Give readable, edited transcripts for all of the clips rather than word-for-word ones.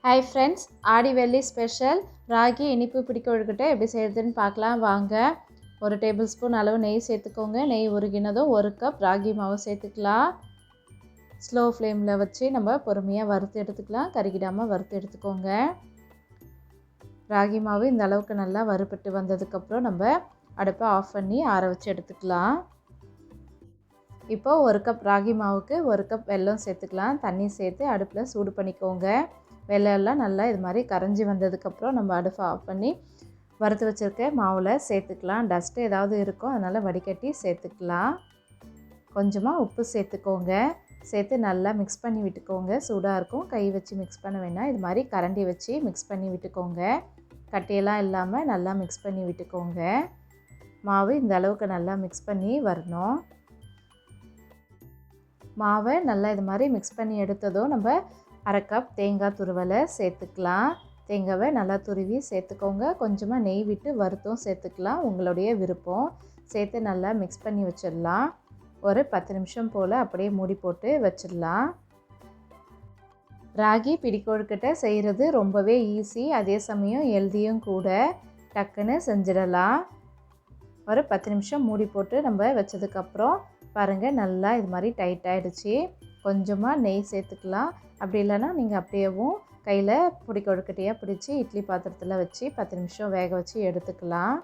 Hi friends, ஆடி வெள்ளி special ragi இனிப்பு பிடிக்க கொழுக்கட்டை எப்படி செய்கிறதுன்னு பார்க்கலாம் வாங்க. 1 டேபிள் ஸ்பூன் அளவு நெய் சேர்த்துக்கோங்க. நெய் உருகினதும் 1 கப் ராகி மாவு சேர்த்துக்கலாம். ஸ்லோ ஃப்ளேமில் வச்சு நம்ம பொறுமையாக வறுத்து எடுத்துக்கலாம். கருகிடாமல் வறுத்து எடுத்துக்கோங்க. ராகி மாவு இந்த அளவுக்கு நல்லா வறுபட்டு வந்ததுக்கப்புறம் நம்ம அடுப்பை ஆஃப் பண்ணி ஆற வச்சு எடுத்துக்கலாம். இப்போது 1 கப் ராகி மாவுக்கு 1 கப் வெல்லம் சேர்த்துக்கலாம். தண்ணி சேர்த்து அடுப்பில் சூடு பண்ணிக்கோங்க. வெள்ளம் நல்லா இது மாதிரி கரைஞ்சி வந்ததுக்கப்புறம் நம்ம அடுப்பை ஆஃப் பண்ணி வறுத்து வச்சுருக்க மாவில் சேர்த்துக்கலாம். டஸ்ட்டு ஏதாவது இருக்கும், அதனால் வடிகட்டி சேர்த்துக்கலாம். கொஞ்சமாக உப்பு சேர்த்துக்கோங்க. சேர்த்து நல்லா மிக்ஸ் பண்ணி விட்டுக்கோங்க. சூடாக இருக்கும், கை வச்சு மிக்ஸ் பண்ண வேணாம். இது மாதிரி கரண்டி வச்சு மிக்ஸ் பண்ணி விட்டுக்கோங்க. கட்டியெல்லாம் இல்லாமல் நல்லா மிக்ஸ் பண்ணி விட்டுக்கோங்க. மாவு இந்த அளவுக்கு நல்லா மிக்ஸ் பண்ணி வரணும். மாவை நல்லா இது மாதிரி மிக்ஸ் பண்ணி எடுத்ததும் நம்ம 1/2 கப் தேங்காய் துருவலை சேர்த்துக்கலாம். தேங்காவை நல்லா துருவி சேர்த்துக்கோங்க. கொஞ்சமாக நெய் விட்டு வறுத்தும் சேர்த்துக்கலாம், உங்களுடைய விருப்பம். சேர்த்து நல்லா மிக்ஸ் பண்ணி வச்சிடலாம். ஒரு 10 நிமிஷம் போல் அப்படியே மூடி போட்டு வச்சிடலாம். ராகி பிடிக்கொழுக்கட்டை செய்கிறது ரொம்பவே ஈஸி, அதே சமயம் ஹெல்தியும் கூட. டக்குன்னு செஞ்சிடலாம். ஒரு 10 நிமிஷம் மூடி போட்டு நம்ம வச்சதுக்கப்புறம் பாருங்கள், நல்லா இது மாதிரி டைட் ஆகிடுச்சு. கொஞ்சமாக நெய் சேர்த்துக்கலாம். அப்படி இல்லைன்னா நீங்கள் அப்படியேவும் கையில் பிடி கொழுக்கட்டையாக பிடிச்சி இட்லி பாத்திரத்தில் வச்சு 10 நிமிஷம் வேக வச்சு எடுத்துக்கலாம்.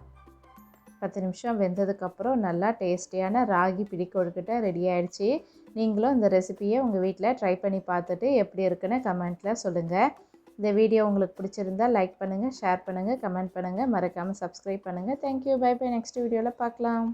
10 நிமிஷம் வெந்ததுக்கப்புறம் நல்லா டேஸ்டியான ராகி பிடி கொழுக்கட்டை ரெடி ஆகிடுச்சு. நீங்களும் இந்த ரெசிபியை உங்கள் வீட்டில் ட்ரை பண்ணி பார்த்துட்டு எப்படி இருக்குன்னு கமெண்ட்டில் சொல்லுங்கள். இந்த வீடியோ உங்களுக்கு பிடிச்சிருந்தால் லைக் பண்ணுங்கள், ஷேர் பண்ணுங்கள், கமெண்ட் பண்ணுங்கள், மறக்காமல் சப்ஸ்கிரைப் பண்ணுங்கள். Thank you, by by. நெக்ஸ்ட் வீடியோவில் பார்க்கலாம்.